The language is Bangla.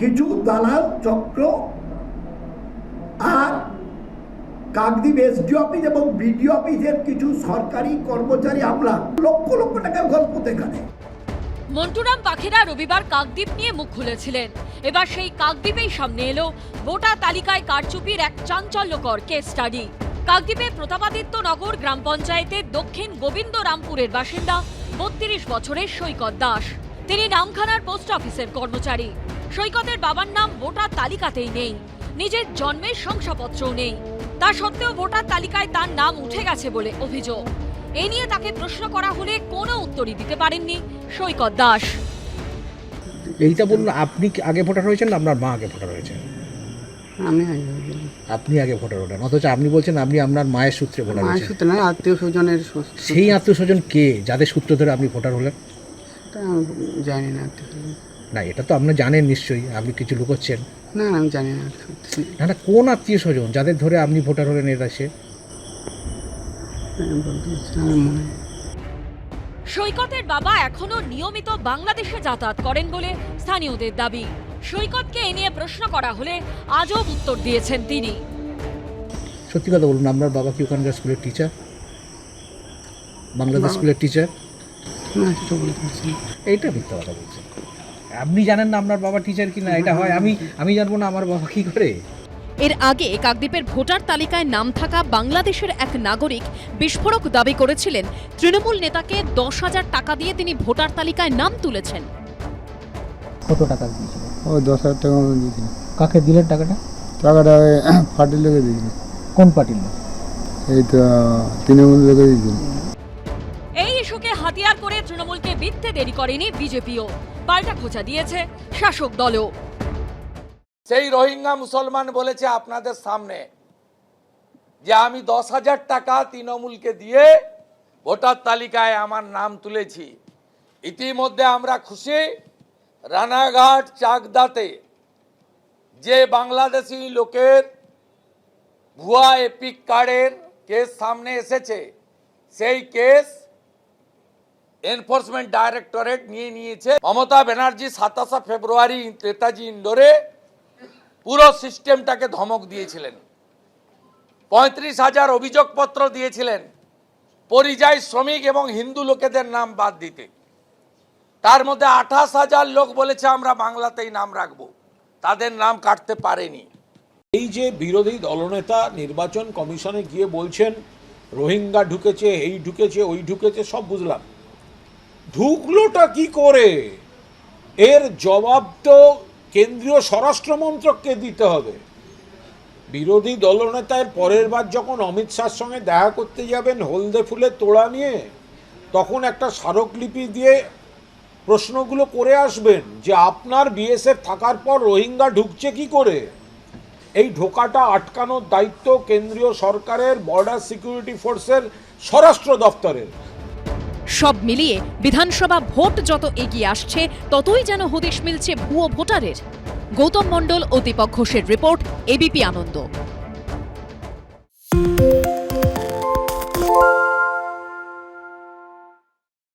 কিছু দালাল চক্র আর কাকদ্বীপ এসডি অফিস এবং বিডিও অফিসের কিছু সরকারি কর্মচারী আমলা লক্ষ লক্ষ টাকার গল্প দেখানে। মন্টুরাম পাখিরা রবিবার কাকদ্বীপ নিয়ে মুখ খুলেছিলেন। এবার সেই কাকদ্বীপেই সামনে এলো ভোটার তালিকায় কারচুপির এক চাঞ্চল্যকর কেস স্টাডি। কাকদ্বীপের প্রতাপাদিত্য নগর গ্রাম পঞ্চায়েতের দক্ষিণ গোবিন্দরামপুরের বাসিন্দা 32 বছরের সৈকত দাস। তিনি নামখানার পোস্ট অফিসের কর্মচারী। সৈকতের বাবার নাম ভোটার তালিকাতেই নেই, নিজের জন্মের শংসাপত্রও নেই। তা সত্ত্বেও ভোটার তালিকায় তার নাম উঠে গেছে বলে অভিযোগ। এ নিয়ে তাকে প্রশ্ন করা হলে কোনো উত্তরই দিতে পারেননি সৈকত দাস। এইটা বলুন, আপনি আগে ভোটার হয়েছেন না আপনার মা আগে ভোটার হয়েছেন? আমি আগে হয়েছিলাম। আপনি আগে ভোটার হলেন, অথচ আপনি বলছেন আপনি আপনার মায়ের সূত্রে ভোটার মায়ের হয়েছেন। সূত্রে নয়, আত্মীয় স্বজনের সূত্রে। সেই আত্মীয় স্বজন কে যাদের সূত্র ধরে আপনি ভোটার হলেন? তা আমি জানি না আত্মীয় স্বজন। না, এটা তো আপনি জানেন নিশ্চয়ই, আপনি কিছু লুকোচ্ছেন। না আমি জানি না সত্যি। না না, কোন আত্মীয় স্বজন যাদের ধরে আপনি ভোটার হলেন এটা সে? আমি বলতে পারছি না, আমার মনে হয়। সৈকতের বাবা এখনো নিয়মিত বাংলাদেশে যাতায়াত করেন বলে স্থানীয়দের দাবি। সৈকতকে এ নিয়ে প্রশ্ন করা হলে আজব উত্তর দিয়েছেন তিনি। সত্যি কথা বলুন, আপনার বাবা কি ওখানকার স্কুলের টিচার, বাংলাদেশ স্কুলের টিচার? না সেটা বলতে পারছি না। এইটা মিথ্যা কথা বলছেন। আপনি জানেন না আপনার বাবা টিচার কিনা? এটা হয় আমি জানবো না আমার বাবা কি করে? এর আগে কাকদ্বীপের ভোটার তালিকায় নাম থাকা বাংলাদেশের এক নাগরিক বিস্ফোরক দাবি করেছিলেন তৃণমূল নেতাকে 10,000 টাকা দিয়ে তিনি ভোটার তালিকায় নাম তুলেছেন। কত টাকা দিয়েছিল? ও 10,000 টাকা মতো দিয়েছিল। কাকে দিলেন টাকাটা? টাকাটা ওই পার্টির লোকে দিয়েছিল। কোন পার্টির লোক? এই তো তৃণমূল লোকে দিয়েছিল। এই ইস্যুকে হাতিয়ার করে তৃণমূলকে বিধতে দেরি করেনি বিজেপিও। পাল্টা খোঁচা দিয়েছে শাসক দলও। সেই রোহিঙ্গা মুসলমান বলেছে আপনাদের সামনে যে আমি 10,000 টাকা তৃণমূলকে দিয়ে ভোটার তালিকায় আমার নাম তুলেছি। ইতিমধ্যে আমরা খুশি, রানাঘাট চাকদাতে যে বাংলাদেশি লোকের ভুয়া এপিক কার্ডের কেস সামনে এসেছে, সেই কেস এনফোর্সমেন্ট ডাইরেক্টরেট নিয়ে নিয়েছে। মমতা ব্যানার্জি 27 ফেব্রুয়ারি নেতাজি ইন্ডোরে পুরো সিস্টেমটাকে ধমক দিয়েছিলেন। 35,000 অভিযোগপত্র দিয়েছিলেন পরিযায়ী শ্রমিক এবং হিন্দু লোকেদের নাম বাদ দিতে। তার মধ্যে 28,000 লোক বলেছে আমরা বাংলাতেই নাম রাখবো, তাদের নাম কাটতে পারেনি। এই যে বিরোধী দলনেতা নির্বাচন কমিশনে গিয়ে বলছেন রোহিঙ্গা ঢুকেছে, এই ঢুকেছে, ওই ঢুকেছে, সব বুঝলাম, ঢুকলোটা কি করে এর জবাব তো কেন্দ্রীয় স্বরাষ্ট্র মন্ত্রককে দিতে হবে। বিরোধী দলনেতার পরের বার যখন অমিত শাহর সঙ্গে দেখা করতে যাবেন হলদে ফুলের তোড়া নিয়ে, তখন একটা স্মারকলিপি দিয়ে প্রশ্নগুলো করে আসবেন যে আপনার বিএসএফ থাকার পর রোহিঙ্গা ঢুকছে কি করে। এই ঢোকাটা আটকানোর দায়িত্ব কেন্দ্রীয় সরকারের, বর্ডার সিকিউরিটি ফোর্সের, স্বরাষ্ট্র দপ্তরের। সব মিলিয়ে বিধানসভা ভোট যত এগিয়ে আসছে ততই যেন হদিশ মিলছে ভুয়ো ভোটারের। গৌতম মণ্ডল ও দীপক ঘোষের রিপোর্ট, এবিপি আনন্দ।